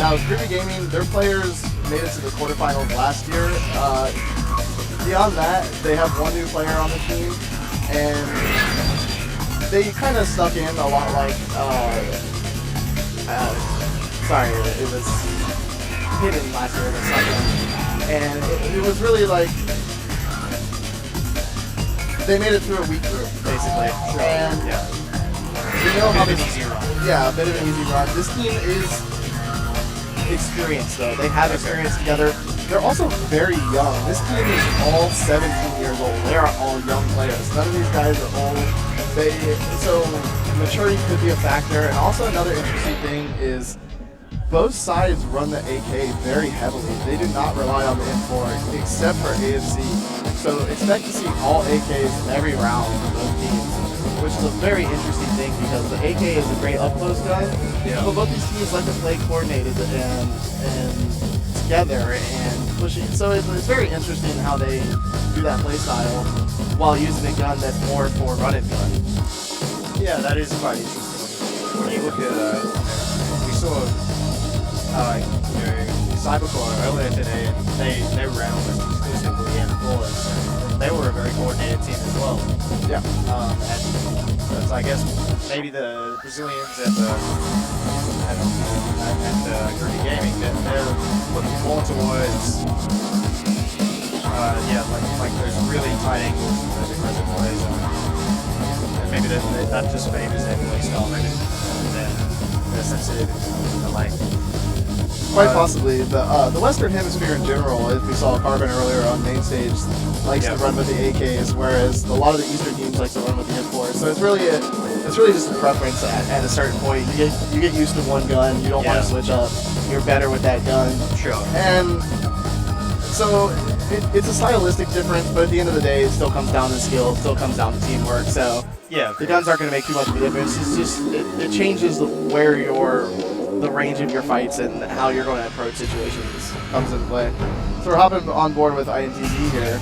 Now, Groovy Gaming, their players made it to the quarterfinals last year. Beyond that, they have one new player on the team, and they kind of stuck in a lot like, sorry, it was hidden last year, but stuck in. And it was really like, they made it through a weak group, basically. Sure. And yeah. you know how Bit of this, an easy run. yeah, a bit of an easy run. This team is experienced, though. They have experience together. They're also very young. This team is all 17 years old. They are all young players. None of these guys are old. So maturity could be a factor. And also another interesting thing is both sides run the AK very heavily. They do not rely on the M4 except for AFC. So expect to see all AKs every round from both teams, which is a very interesting thing because the AK is a great up-close gun, but both these teams like to play coordinated and together and pushing. So it's very interesting how they do that play style while using a gun that's more for run and gun. Yeah, that is quite interesting. When you look at, we saw, Cybercore earlier today, and they ran almost exclusively M4s, and they were a very coordinated team as well. Yeah. And so I guess maybe the Brazilians and Groovy Gaming, they're looking more towards, like those really tight angles and those aggressive plays. And maybe that just favors their play style. Maybe they're sensitive to length. Quite possibly. The Western Hemisphere in general, as we saw Carbon earlier on main stage, likes to run with the AKs, whereas a lot of the Eastern teams like to run with the M4s. So it's really just a preference at a certain point. You get used to one gun, you don't want to switch up. You're better with that gun. Sure. And so it's a stylistic difference, but at the end of the day, it still comes down to skill, it still comes down to teamwork. So the guns aren't going to make too much of a difference. It's just it changes where the range of your fights and how you're going to approach situations comes into play. So we're hopping on board with INTZ here,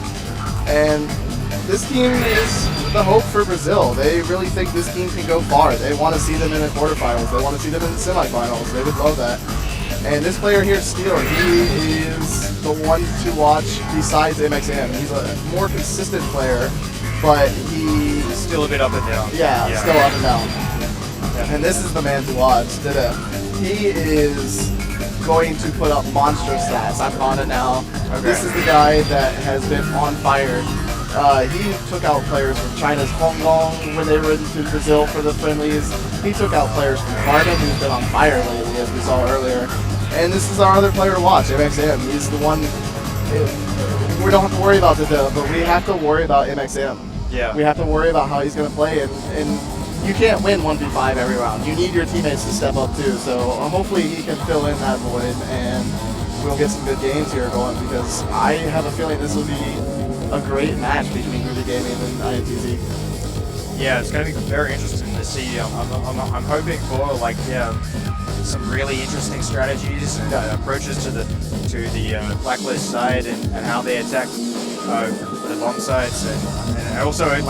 and this team is the hope for Brazil. They really think this team can go far. They want to see them in the quarterfinals. They want to see them in the semifinals. They would love that. And this player here, Steel, he is the one to watch besides MXM. He's a more consistent player, but he's still a bit up and down. Yeah, still up and down. And this is the man to watch. He is going to put up monstrous stats. I'm on it now. Okay. This is the guy that has been on fire. He took out players from China's Hong Kong when they were into Brazil for the friendlies. He took out players from Carbon, who's been on fire lately, as we saw earlier. And this is our other player to watch, MXM. He's the one. We don't have to worry about the dub, but we have to worry about MXM. Yeah. We have to worry about how he's going to play, and you can't win 1v5 every round. You need your teammates to step up too. So hopefully he can fill in that void, and we'll get some good games here going, because I have a feeling this will be a great match between Groovy Gaming and INTZ. Yeah, it's going to be very interesting to see. I'm hoping for some really interesting strategies and approaches to the Blacklist side and how they attack the long sides, and also I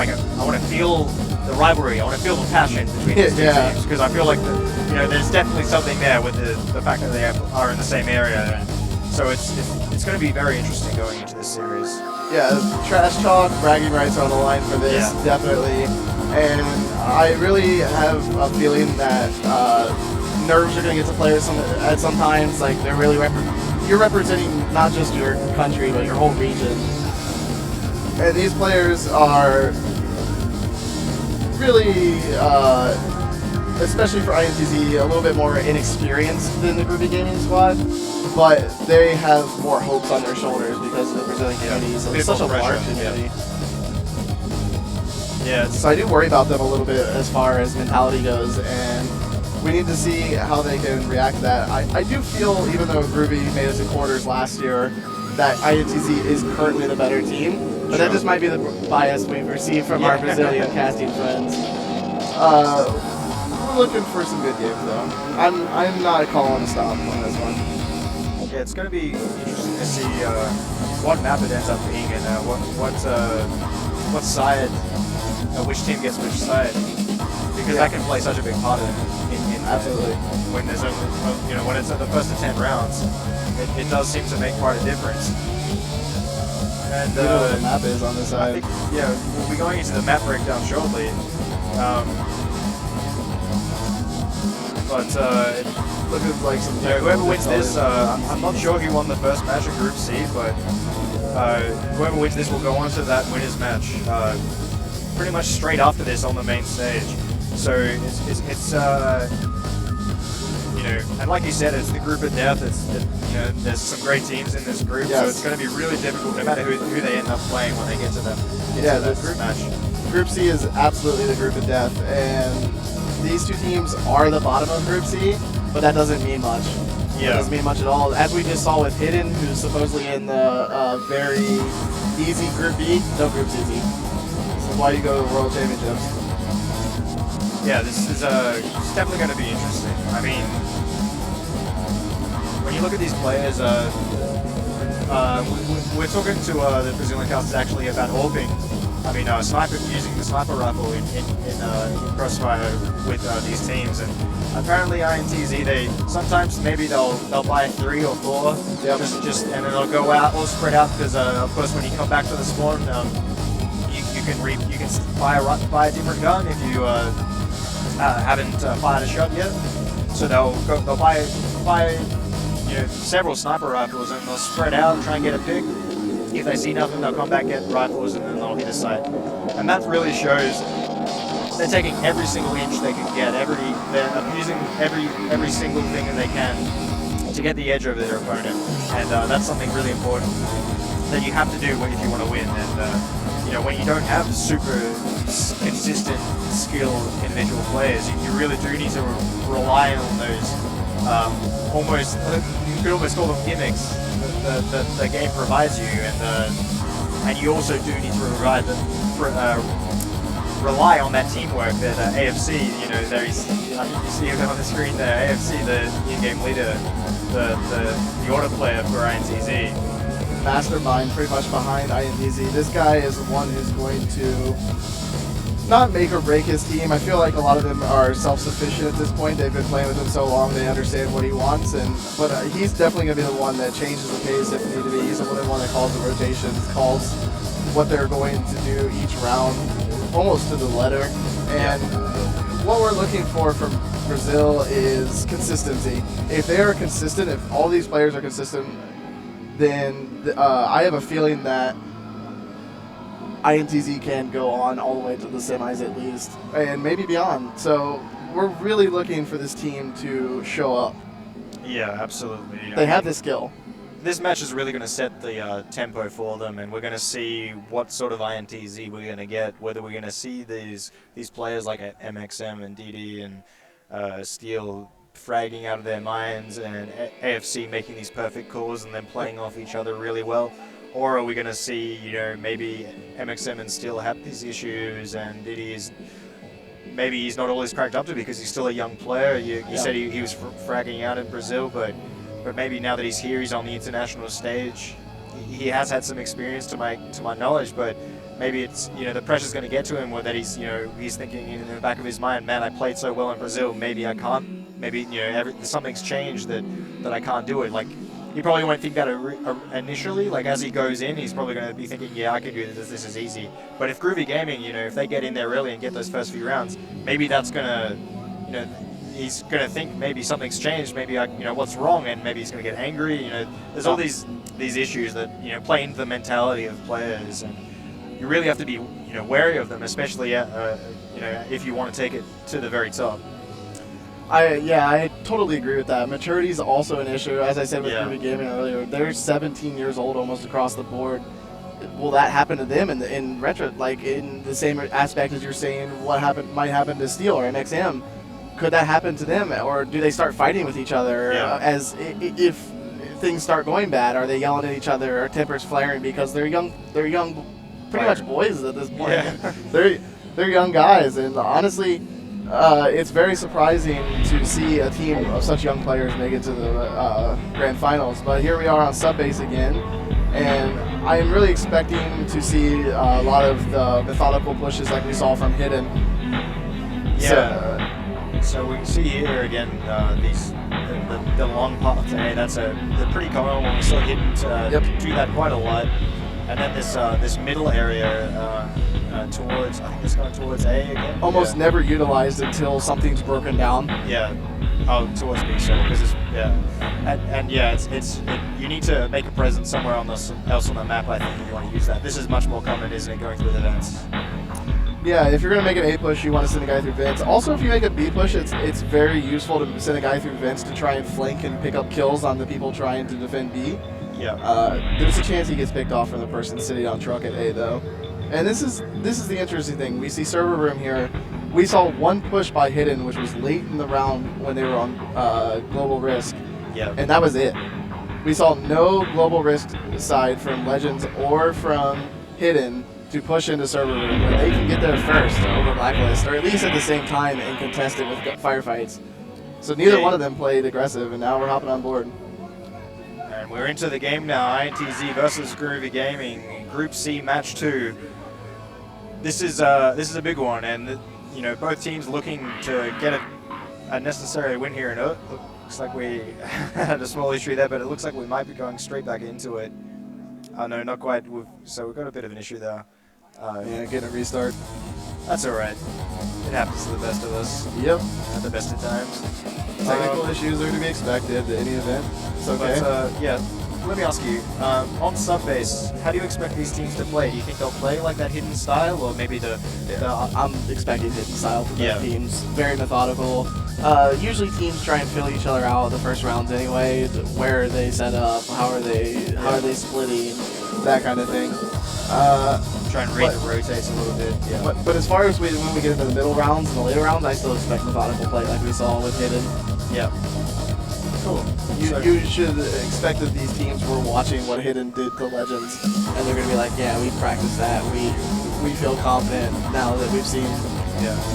want to feel the rivalry. I want to feel the passion between these two teams, because I feel like there's definitely something there with the fact that they are in the same area, and so it's going to be very interesting going into this series. Yeah, trash talk, bragging rights are on the line for this, definitely, and I really have a feeling that nerves are going to get to players at sometimes. Like they're really you're representing not just your country but your whole region, and these players are really, especially for INTZ, a little bit more inexperienced than the Groovy Gaming squad, but they have more hopes on their shoulders because of the Brazilian community. So it's such a large community. Yeah, so I do worry about them a little bit as far as mentality goes, and we need to see how they can react to that. I do feel, even though Groovy made it to quarters last year, that INTZ is currently the better team. But that just might be the bias we've received from our Brazilian casting friends. We're looking for some good games, though. I'm not calling a stop on this one. Yeah, it's going to be interesting to see what map it ends up being and what side, which team gets which side, because that can play such a big part in Absolutely. When there's when it's at the first of 10 rounds, it does seem to make quite a difference. And You know what the map is on this I side. think, we'll be going into the map breakdown shortly. But Looking like some. whoever wins this, I'm not sure who won the first match in Group C, but whoever wins this will go on to that winners match pretty much straight after this on the main stage. So it's and like you said, it's the group of death. There's some great teams in this group, so it's going to be really difficult no matter who they end up playing when they get to that group match. Group C is absolutely the group of death, and these two teams are the bottom of Group C, but that doesn't mean much. It doesn't mean much at all. As we just saw with Hidden, who's supposedly in the very easy Group B. No group's easy. This is why you go to the World Championships. Yeah, this is definitely going to be interesting. I mean, when you look at these players, we're talking to the Brazilian casters actually about AWPing. I mean, using the sniper rifle in crossfire with these teams, and apparently INTZ, they sometimes maybe they'll buy 3 or 4, just and then they'll go out or spread out because of course when you come back to the spawn, you can buy a different gun if you haven't fired a shot yet. So they'll buy several sniper rifles and they'll spread out and try and get a pick. If they see nothing, they'll come back, get rifles, and then they'll hit a site. And that really shows they're taking every single inch they can get. They're abusing every single thing that they can to get the edge over their opponent. And that's something really important that you have to do if you want to win. And when you don't have super consistent, skilled individual players, you really do need to rely on those almost, you could almost call them gimmicks that the game provides you, and you also do need to rely on that teamwork that AFC, there is, I think you see him on the screen there, AFC, the in-game leader, the order player for INTZ. Mastermind pretty much behind INTZ. This guy is the one who's going to not make or break his team. I feel like a lot of them are self-sufficient at this point. They've been playing with him so long, they understand what he wants, but he's definitely going to be the one that changes the pace if need to be. He's the one that calls the rotations, calls what they're going to do each round, almost to the letter. And what we're looking for from Brazil is consistency. If they are consistent, if all these players are consistent, then I have a feeling that INTZ can go on all the way to the semis at least, and maybe beyond. So we're really looking for this team to show up. Yeah, absolutely. They have the skill. This match is really going to set the tempo for them, and we're going to see what sort of INTZ we're going to get, whether we're going to see these players like MXM and DD and Steel fragging out of their minds, and AFC making these perfect calls and then playing off each other really well. Or are we going to see, maybe MXM and Steel have these issues, and Diddy is maybe he's not all he's cracked up to because he's still a young player. You said he was fragging out in Brazil, but maybe now that he's here, he's on the international stage. He has had some experience to my knowledge, but maybe it's the pressure's going to get to him, or that he's thinking in the back of his mind, man, I played so well in Brazil, maybe I can't. Maybe something's changed that I can't do it. Like, he probably won't think that initially. Like, as he goes in, he's probably going to be thinking, yeah, I can do this. This is easy. But if Groovy Gaming, if they get in there early and get those first few rounds, maybe that's gonna, he's gonna think maybe something's changed. Maybe what's wrong, and maybe he's gonna get angry. There's all these issues that play into the mentality of players, and you really have to be wary of them, especially if you want to take it to the very top. I totally agree with that. Maturity is also an issue. As I said with Groovy Gaming earlier, they're 17 years old almost across the board. Will that happen to them in retro, like in the same aspect as you're saying what might happen to Steel or MXM? Could that happen to them, or do they start fighting with each other as if things start going bad? Are they yelling at each other, or tempers flaring because they're young, pretty much boys at this point. Yeah. they're young guys, and honestly, it's very surprising to see a team of such young players make it to the grand finals. But here we are on sub-base again, and I am really expecting to see a lot of the methodical pushes like we saw from Hidden. Yeah. So we see here again the long path to A. That's a pretty common one. We saw Hidden do that quite a lot. And then this middle area towards, I think it's going towards A again. Almost never utilized until something's broken down. Yeah. Oh, towards B, so because it's and yeah, you need to make a presence somewhere else on the map. I think if you want to use that. This is much more common, isn't it, going through the vents? Yeah, if you're gonna make an A push, you want to send a guy through vents. Also, if you make a B push, it's very useful to send a guy through vents to try and flank and pick up kills on the people trying to defend B. Yeah. There's a chance he gets picked off from the person sitting on truck at A though. And this is the interesting thing. We see server room here. We saw one push by Hidden, which was late in the round when they were on Global Risk. Yeah. And that was it. We saw no Global Risk side from Legends or from Hidden to push into server room where they can get there first over Blacklist, or at least at the same time and contest it with firefights. So neither one of them played aggressive, and now we're hopping on board. And we're into the game now. INTZ versus Groovy Gaming, Group C, Match 2. This is a big one, and you know, both teams looking to get a necessary win here. And it looks like we had a small issue there, but it looks like we might be going straight back into it. Oh no, not quite. So we've got a bit of an issue there. Yeah, getting a restart. That's all right. It happens to the best of us. Yep. At the best of times. Technical issues are to be expected at any event. It's okay. But, yeah, let me ask you, on subbase, how do you expect these teams to play? Do you think they'll play like that Hidden style, or maybe I'm expecting Hidden style from both teams. Very methodical. Usually teams try and fill each other out the first rounds anyway. Where are they set up? How are they splitting? That kind of thing. Try and read the rotates a little bit. Yeah. But as far as when we get into the middle rounds and the later rounds, I still expect methodical play like we saw with Hidden. Yeah. Cool. You should expect that these teams were watching what Hidden did to Legends, and they're going to be like, yeah, we practiced that. We feel confident now that we've seen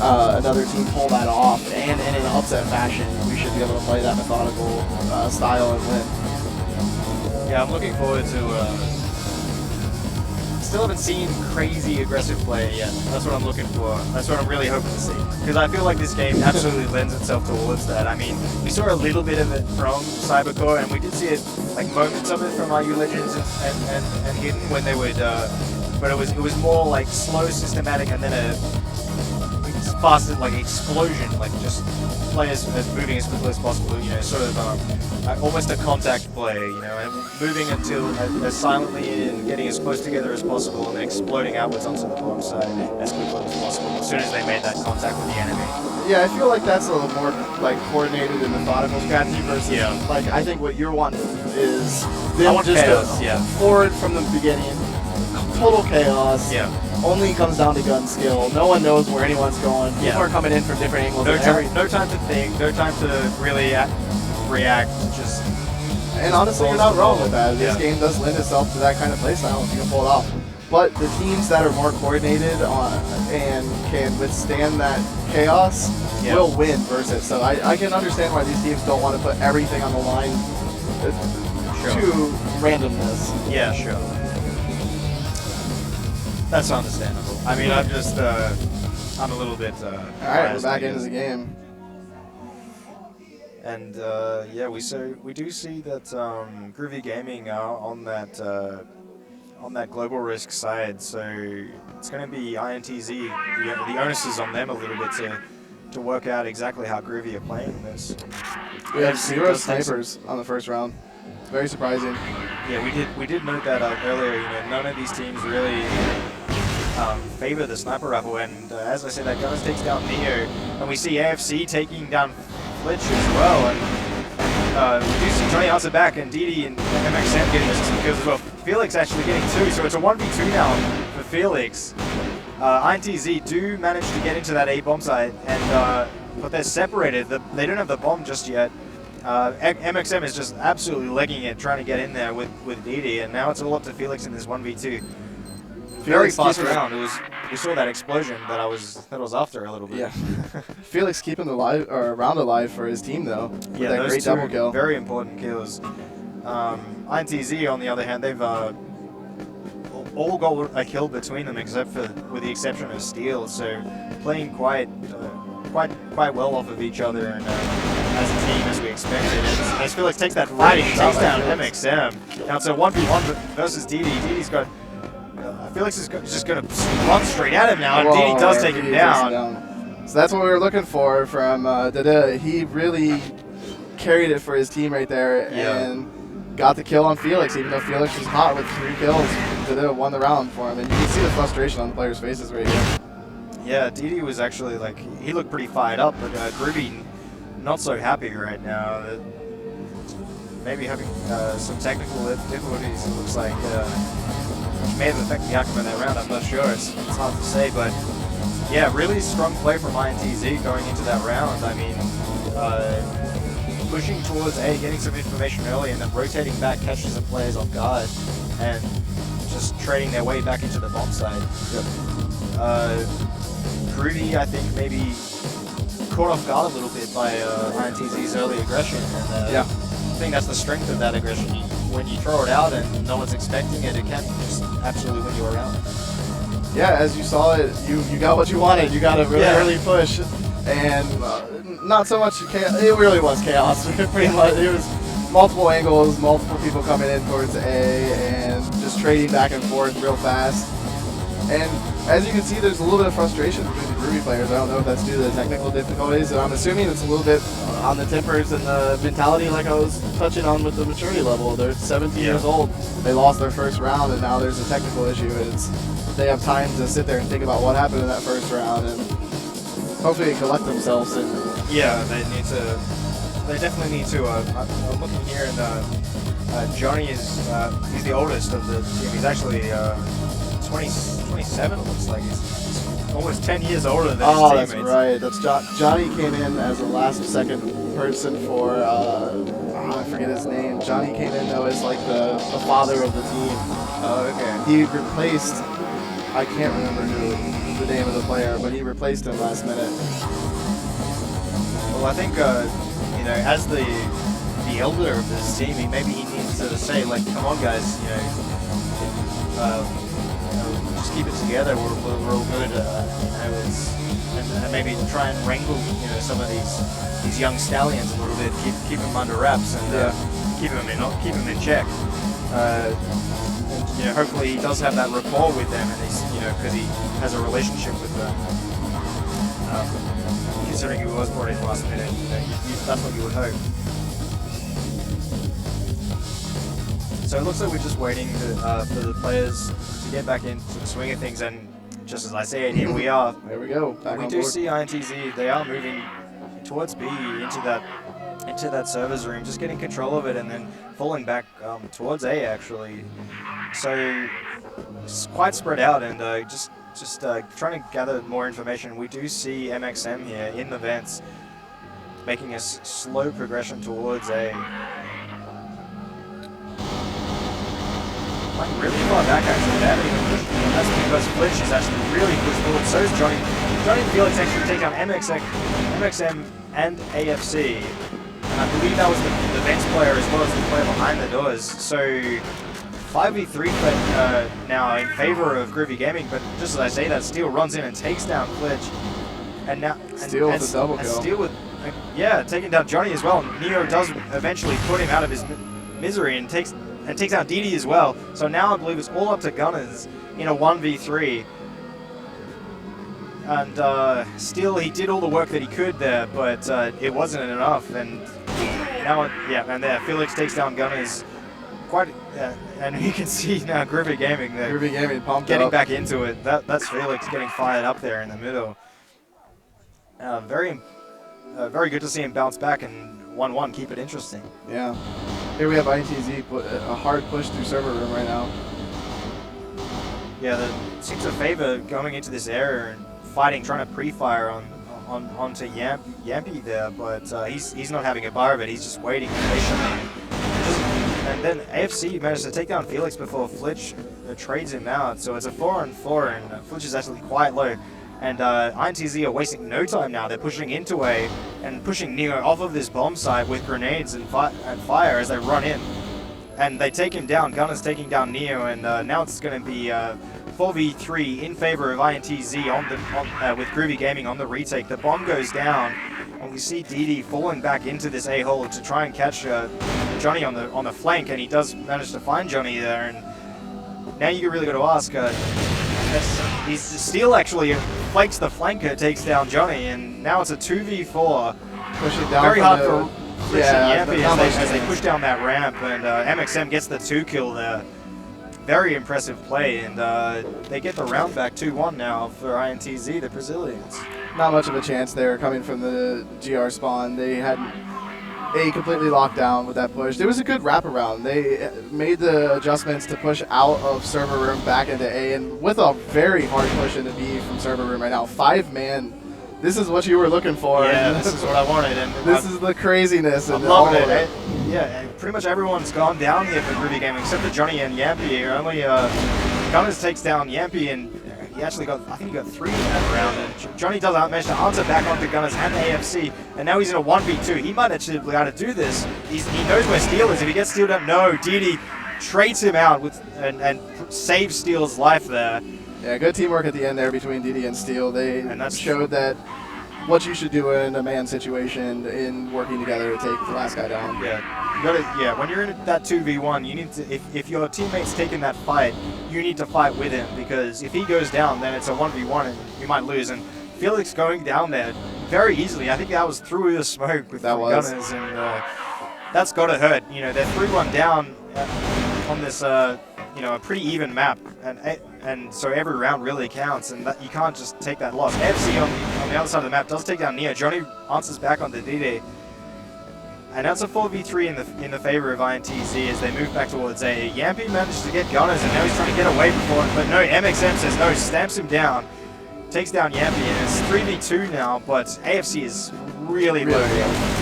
another team pull that off, and in an upset fashion, we should be able to play that methodical style and win. Yeah, I'm looking forward to. Still haven't seen crazy aggressive play yet. That's what I'm looking for. That's what I'm really hoping to see. Because I feel like this game absolutely lends itself towards that. I mean, we saw a little bit of it from Cybercore, and we did see it, like moments of it from IU Legends and Hidden when they would, but it was more like slow, systematic, and then a fast, like explosion, like just players moving as quickly as possible. You know, sort of almost a contact play. You know, and moving until as silently and getting as close together as possible, and then exploding outwards onto the bottom side as quickly as possible as soon as they made that contact with the enemy. Yeah, I feel like that's a little more like coordinated and methodical strategy versus like I think what you're wanting is them just chaos, forward from the beginning, total chaos. Yeah. Only comes down to gun skill. No one knows where anyone's going. People are coming in from different angles. No time to think. No time to really react. Just. And honestly, you're not wrong with that. This game does lend itself to that kind of playstyle if you can pull it off. But the teams that are more coordinated and can withstand that chaos will win versus. So I can understand why these teams don't want to put everything on the line to randomness. Yeah, sure. That's understandable. I mean, I'm just, I'm a little bit. All right, we're back into the game. And yeah, we do see that Groovy Gaming are on that global risk side, so it's going to be INTZ. The onus is on them a little bit to work out exactly how Groovy are playing this. We have 0 snipers on the first round. Very surprising. Yeah, we did note that earlier. You know, none of these teams really favor the sniper rifle, and as I said, that Gunners takes down Neo, and we see AFC taking down Flitch as well, and we do see Johnny Arthur back, and Didi and MXM getting some kills as well. Felix actually getting 2, so it's a 1v2 now for Felix. INTZ do manage to get into that A bomb site, and but they're separated. They don't have the bomb just yet. MXM is just absolutely legging it, trying to get in there with Didi, and now it's all up to Felix in this 1v2. Very fast round. We saw that explosion that I was after a little bit. Yeah. Felix keeping the round alive for his team though. With that those great two double kill. Very important kills. INTZ on the other hand, they've all got a kill between them, except for with the exception of Steel. So playing quite quite well off of each other, and as a team as we expected. As Felix takes that fighting, takes down MXM. Now it's a 1v1 versus DD. DD's got Felix is just going to run straight at him now, and DD does take him down. So that's what we were looking for from Dada. He really carried it for his team right there and got the kill on Felix, even though Felix was hot with 3 kills. Dada won the round for him, and you can see the frustration on the players' faces right here. Yeah, DD was actually like, he looked pretty fired up, but Groovy not so happy right now. Maybe having some technical difficulties, it looks like, which may have affected the outcome of that round. I'm not sure. It's hard to say, but yeah, really strong play from INTZ going into that round. I mean, pushing towards A, getting some information early, and then rotating back, catching some players off guard, and just trading their way back into the bomb side. Groovy, I think, maybe caught off guard a little bit by INTZ's early aggression, and I think that's the strength of that aggression. When you throw it out and no one's expecting it, it can just absolutely win you around. Yeah, as you saw it, you got what you wanted. You got a really early push, and not so much chaos. It really was chaos, pretty much. It was multiple angles, multiple people coming in towards A, and just trading back and forth real fast. And as you can see, there's a little bit of frustration between the Groovy players. I don't know if that's due to the technical difficulties, and I'm assuming it's a little bit on the tempers and the mentality, like I was touching on with the maturity level. They're 17 years old. They lost their first round, and now there's a technical issue. They have time to sit there and think about what happened in that first round, and hopefully collect themselves. And yeah, they definitely need to. I'm looking here, and Johnny is he's the oldest of the team. He's actually 27. It looks like he's almost 10 years older than his teammates. That's right. That's Johnny came in as a second person for I forget his name. Johnny came in though as like the father of the team. Oh, okay. He replaced. I can't remember the name of the player, but he replaced him last minute. Well, I think you know, as the elder of this team, maybe he needs to say like, "Come on, guys, you know, just keep it together. We're all good." And maybe try and wrangle, you know, some of these young stallions a little bit, keep them under wraps, and keep them in check. You know, hopefully he does have that rapport with them, and he's, you know, because he has a relationship with them. Considering he was brought in last minute, you know, that's what you would hope. So it looks like we're just waiting for the players to get back into the swing of things, and just as I say it, here we are. There we go. We do see INTZ. They are moving towards B into that server's room, just getting control of it, and then falling back towards A actually. So it's quite spread out, and just trying to gather more information. We do see MXM here in the vents, making a slow progression towards A. Like really far back actually. They haven't even pushed. That's because Flitch is actually really pushed forward. So is Johnny. Johnny and Felix actually take down MXM and AFC. And I believe that was the vents player as well as the player behind the doors. So 5v3 now in favor of Groovy Gaming, but just as I say that, Steel runs in and takes down Flitch. And now Steel with the double kill. Steel with, taking down Johnny as well. Neo does eventually put him out of his misery and takes out DD as well. So now I believe it's all up to Gunners in a 1v3. And Steel, he did all the work that he could there, but it wasn't enough. And now, and there, Felix takes down Gunners. Quite, and you can see now Groovy Gaming there. Groovy Gaming pumped getting up. back into it. That's Felix getting fired up there in the middle. Very good to see him bounce back and 1-1, keep it interesting. Yeah. Here we have INTZ, a hard push through server room right now. Yeah, that seems to favor going into this area and fighting, trying to pre-fire onto Yampy there, but he's not having a bar of it. He's just waiting patiently. And then AFC managed to take down Felix before Flitch trades him out. So it's a 4-on-4, and Flitch is actually quite low. And INTZ are wasting no time now. They're pushing into A and pushing Neo off of this bomb site with grenades and fire as they run in. And they take him down. Gunner's taking down Neo, and now it's going to be 4v3 in favor of INTZ with Groovy Gaming on the retake. The bomb goes down, and we see DD falling back into this A-hole to try and catch Johnny on the flank, and he does manage to find Johnny there. And now you really got to ask, Steel actually flakes the flanker, takes down Johnny, and now it's a 2v4. Pushing down. Very hard for Flitch and Yampy as they push down that ramp, and MXM gets the 2 kill there. Very impressive play, and they get the round back 2-1 now for INTZ, the Brazilians. Not much of a chance there coming from the GR spawn. They had A completely locked down with that push. There was a good wraparound. They made the adjustments to push out of server room back into A, and with a very hard push into B from server room right now. 5-man. This is what you were looking for. Yeah, this is what I wanted. And this is the craziness. I'm loving it. Yeah, pretty much everyone's gone down here for Groovy Gaming except for Johnny and Yampy. Only Gunners takes down Yampy, and he actually got, I think he got 3 in that round. And Johnny does manage to answer back onto Gunners and AFC, and now he's in a 1v2. He might actually be able to do this. He knows where Steel is. If he gets Steeled up, no, DD trades him out with and saves Steel's life there. Yeah, good teamwork at the end there between DD and Steel. They showed that what you should do in a man situation in working together to take the last guy down. Yeah, when you're in that 2v1, you need to, if your teammate's taking that fight, you need to fight with him, because if he goes down, then it's a 1v1 and you might lose. And Felix going down there very easily, I think that was through the smoke with the Gunners, and that's got to hurt. You know, they're 3-1 down on this, you know, a pretty even map, and so every round really counts, and that, you can't just take that loss. AFC on the other side of the map does take down Neo. Johnny answers back onto DD, and that's a 4v3 in the favor of INTZ as they move back towards A. Yampy managed to get Gunners, and now he's trying to get away before it, but no, MXM says no, stamps him down, takes down Yampy, and it's 3v2 now, but AFC is really low.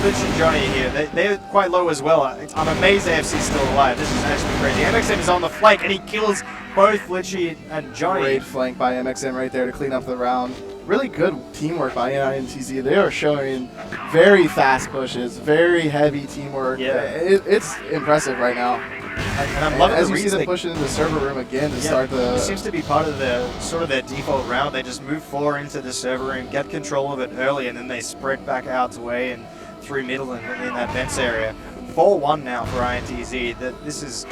Flitch and Johnny here, they're quite low as well. I'm amazed AFC is still alive. This is actually crazy. MXM is on the flank, and he kills both Flitchy and Johnny. Great flank by MXM right there to clean up the round. Really good teamwork by INTZ. They are showing very fast pushes, very heavy teamwork. Yeah. It's impressive right now. And I'm loving as the you see them pushing into the server room again to start the... It seems to be part of their default round. They just move 4 into the server room, get control of it early, and then they spread back out to A and through middle and in that vents area. 4-1 now for INTZ. This is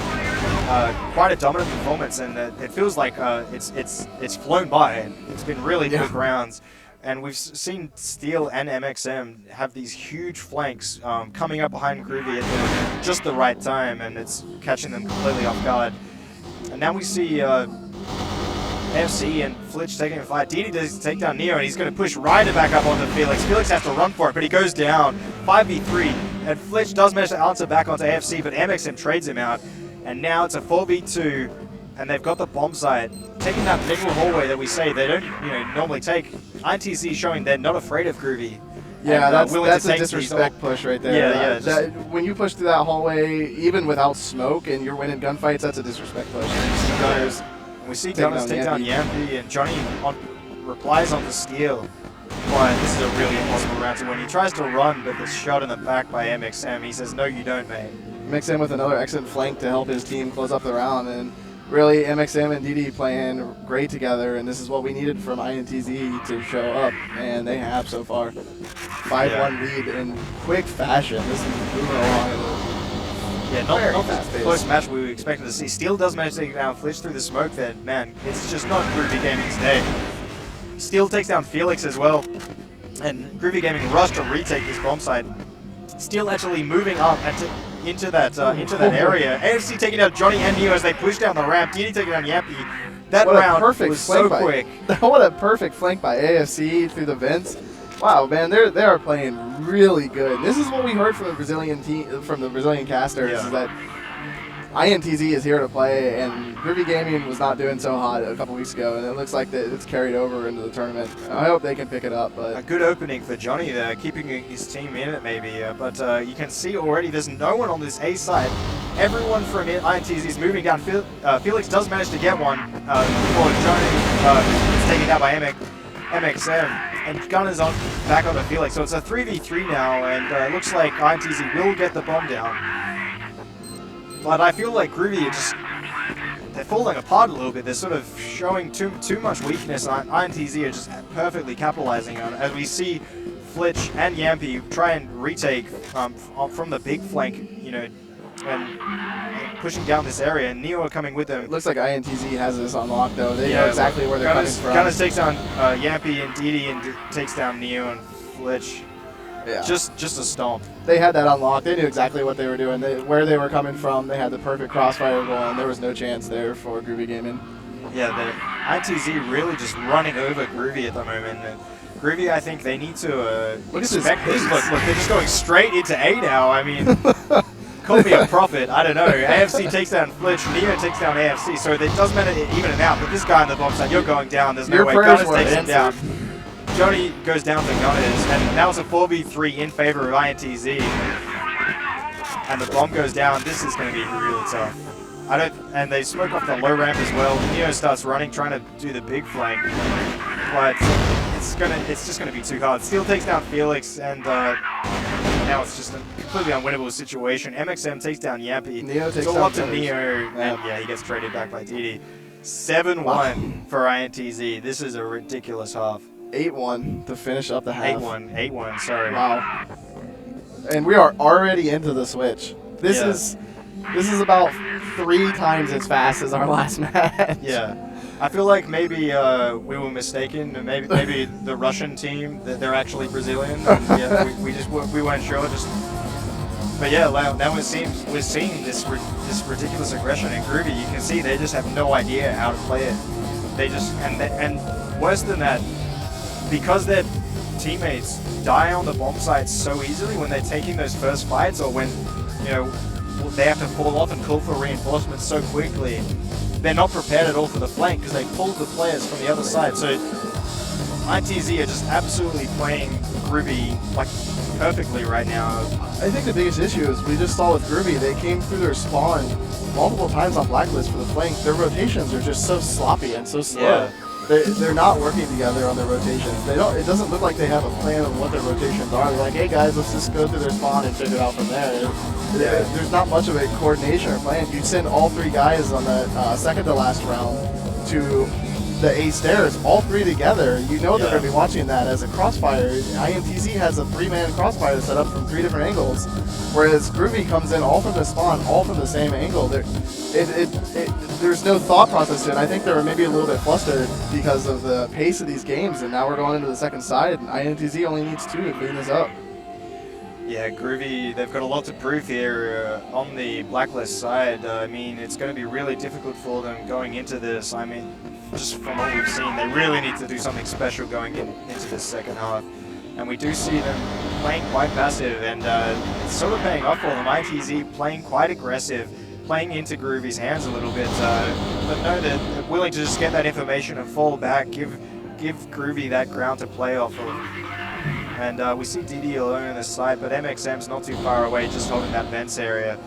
quite a dominant performance, and it feels like it's flown by. It's been really quick rounds. And we've seen Steel and MXM have these huge flanks coming up behind Groovy at just the right time, and it's catching them completely off guard. And now we see AFC and Flitch taking a fight. DD does take down Neo, and he's going to push Ryder back up onto Felix. Felix has to run for it, but he goes down. 5v3, and Flitch does manage to answer back onto AFC, but MXM trades him out. And now it's a 4v2, and they've got the bomb site. Taking that middle hallway that we say they don't normally take. INTZ showing they're not afraid of Groovy. Yeah, that's a disrespect push right there. Yeah, when you push through that hallway, even without smoke, and you're winning gunfights, that's a disrespect push. Gunners, we see Gunners take down Yampy, and Johnny replies on the Steel. But this is a really impossible round to win. He tries to run, but gets shot in the back by MXM. He says, "No, you don't, mate." MXM with another excellent flank to help his team close up the round, and really MXM and DD playing great together, and this is what we needed from INTZ to show up, and they have so far. 5-1 lead in quick fashion. This is moving along. Yeah, not the close match we were expecting to see. Steel does manage to take down Flitch through the smoke there. Man, it's just not Groovy Gaming's day. Steel takes down Felix as well, and Groovy Gaming rushed to retake this bomb site. Steel actually moving up into that area. AFC taking out Johnny and Neo as they push down the ramp. DD taking down Yampy. That round was so quick. What a perfect flank by AFC through the vents. Wow, man, they are playing really good. This is what we heard from the Brazilian team, from the Brazilian casters, is that INTZ is here to play, and Groovy Gaming was not doing so hot a couple weeks ago, and it looks like that it's carried over into the tournament. I hope they can pick it up. But a good opening for Johnny there, keeping his team in it maybe. But you can see already there's no one on this A side. Everyone from INTZ is moving down. Felix does manage to get one before Johnny is taken out by MXM, and Gunner's back on the Felix. So it's a 3v3 now, and it looks like INTZ will get the bomb down. But I feel like Groovy they're falling apart a little bit. They're sort of showing too much weakness. INTZ are just perfectly capitalizing on it. As we see Flitch and Yampy try and retake from the big flank, you know, and pushing down this area, and Neo are coming with them. It looks like INTZ has this unlocked though. They know exactly where they're coming from. Gunners takes down Yampy and Didi, and takes down Neo and Flitch. Yeah. Just a stomp. They had that unlocked. They knew exactly what they were doing. Where they were coming from. They had the perfect crossfire going. There was no chance there for Groovy Gaming. Yeah, the INTZ really just running over Groovy at the moment. And Groovy, I think they need to expect this. Look, they're just going straight into A now. I mean, call me a prophet. I don't know. AFC takes down Flitch. Neo takes down AFC. So it doesn't matter even it out. But this guy on the bomb side, you're going down. There's no way. Gunners takes him down. Johnny goes down to Gunners, and now it's a 4v3 in favor of INTZ. And the bomb goes down. This is going to be really tough. And they smoke off the low ramp as well. Neo starts running, trying to do the big flank, but it's just gonna be too hard. Steel takes down Felix, and now it's just a completely unwinnable situation. MXM takes down Yampy. Neo takes it's all up to Gunners. Neo, and yeah, he gets traded back by Didi. 7-1 for INTZ. This is a ridiculous half. 8-1 to finish up the half. 8-1, sorry. Wow. And we are already into the switch. This is about 3 times as fast as our last match. Yeah. I feel like maybe we were mistaken. Maybe the Russian team, that they're actually Brazilian. And yeah, we weren't sure. But yeah, now we're seeing this ridiculous aggression in Groovy. You can see they just have no idea how to play it. They just and worse than that, because their teammates die on the bomb site so easily when they're taking those first fights, or when they have to fall off and call for reinforcements so quickly. They're not prepared at all for the flank because they pulled the players from the other side. So INTZ are just absolutely playing Groovy like perfectly right now. I think the biggest issue is we just saw with Groovy, they came through their spawn multiple times on Blacklist for the flank. Their rotations are just so sloppy and so slow. Yeah. They're not working together on their rotations. It doesn't look like they have a plan of what their rotations are. They're like, hey guys, let's just go through their spawn and figure it out from there. There's not much of a coordination or plan. You send all 3 guys on the second to last round to the A stairs, all 3 together. You know they're going to be watching that as a crossfire. INTZ has a 3-man crossfire set up from 3 different angles, whereas Groovy comes in all from the spawn, all from the same angle. There's no thought process to it. I think they were maybe a little bit flustered because of the pace of these games, and now we're going into the second side, and INTZ only needs 2 to clean this up. Yeah, Groovy, they've got a lot to prove here on the Blacklist side. I mean, it's going to be really difficult for them going into this. I mean, just from what we've seen, they really need to do something special going into this second half. And we do see them playing quite passive, and it's sort of paying off for them. INTZ playing quite aggressive, playing into Groovy's hands a little bit, but no, they're willing to just get that information and fall back, give Groovy that ground to play off of. And we see Didi alone on this side, but MXM's not too far away, just holding that vents area.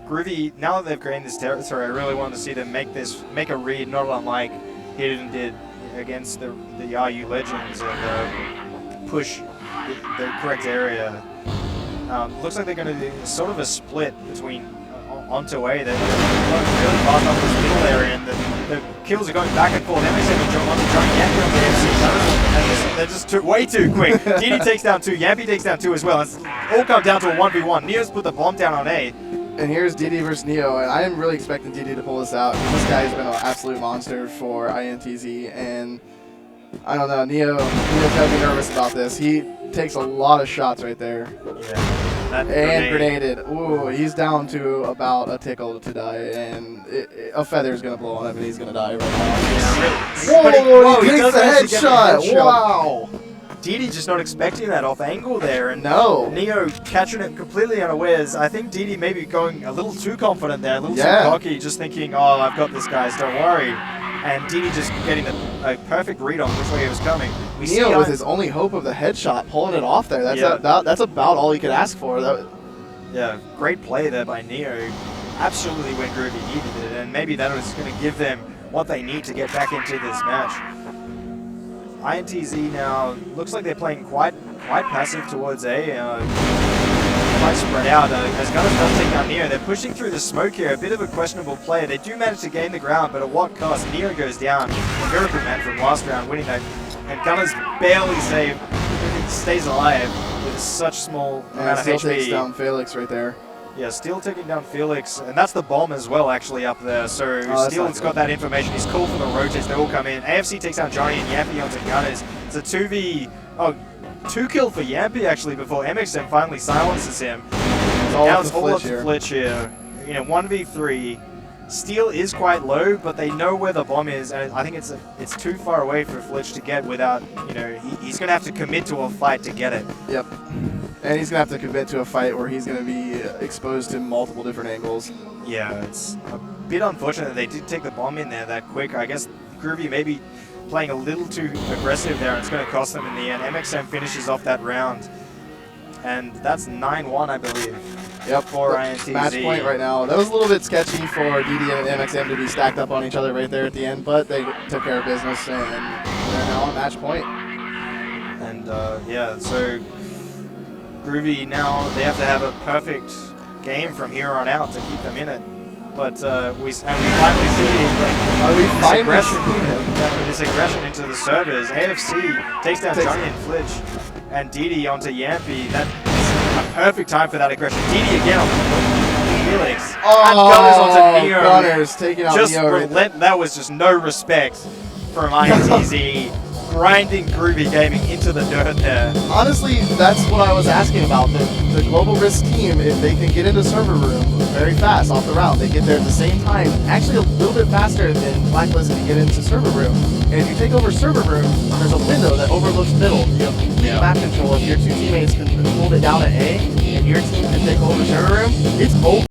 Groovy, now that they've gained this territory, I really want to see them make a read, not unlike Hidden did against the RU Legends, and push the correct area. Looks like they're going to do sort of a split between onto A. They're going really fast off this middle area, and the kills are going back and forth. MXM and John Monty trying to Yampy on the FC. And they're just way too quick. Didi takes down 2, Yampy takes down 2 as well. It's all come down to a 1v1. Neo's put the bomb down on A. And here's Didi versus Neo, and I am really expecting Didi to pull this out. This guy's been an absolute monster for INTZ, and I don't know, Neo's got to be nervous about this. He takes a lot of shots right there. Yeah. And grenaded. Ooh, he's down to about a tickle to die, and a feather's going to blow on him, and he's going to die right now. Whoa, he takes the headshot! Wow! Didi just not expecting that off angle there, and Neo catching it completely unawares. I think Didi maybe going a little too confident there, a little too cocky, just thinking, oh, I've got this, guys, don't worry. And Didi just getting a perfect read on which way he was coming. Neo with his only hope of the headshot, pulling it off there. That's about all he could ask for. Yeah, great play there by Neo. Absolutely when Groovy needed it, and maybe that was going to give them what they need to get back into this match. INTZ now looks like they're playing quite passive towards A. quite spread out. As Gunners does take down Neo, they're pushing through the smoke here. A bit of a questionable play. They do manage to gain the ground, but at what cost? Neo goes down. Miracle Man from last round winning that. And Gunners barely save. Stays alive with such small amount of Still HP. takes down Felix right there. Yeah, Steel taking down Felix, and that's the bomb as well, actually, up there. So Steel's got that information. He's called for the rotates. They all come in. AFC takes down Johnny and Yampy onto Gunners. It's a 2 kill for Yampy, actually, before MXM finally silences him. Now it's all up to Flitch here. You know, 1v3. Steel is quite low, but they know where the bomb is, and I think it's too far away for Flitch to get without, you know, he's going to have to commit to a fight to get it. Yep. And he's going to have to commit to a fight where he's going to be exposed to multiple different angles. Yeah, it's a bit unfortunate that they did take the bomb in there that quick. I guess Groovy maybe playing a little too aggressive there, and it's going to cost them in the end. MXM finishes off that round, and that's 9-1, I believe. Yep, for INTZ. Match point right now. That was a little bit sketchy for DD and MXM to be stacked up on each other right there at the end, but they took care of business, and they're now on match point. And yeah, so Groovy now, they have to have a perfect game from here on out to keep them in it. But we finally see this aggression into the servers. AFC takes down Johnny and Flitch, and DD onto Yampy. That is a perfect time for that aggression. DD again on Felix. And Gunners onto Neo. Gunners taking out just Neo. That was just no respect from INTZ. Grinding Groovy Gaming into the dirt there. Honestly, that's what I was asking about. The Global Risk team, if they can get into server room very fast off the route, they get there at the same time, actually a little bit faster than Blacklist can get into server room. And if you take over server room, there's a window that overlooks middle. You have complete map control. If your two teammates can hold it down at A, and your team can take over server room, it's over.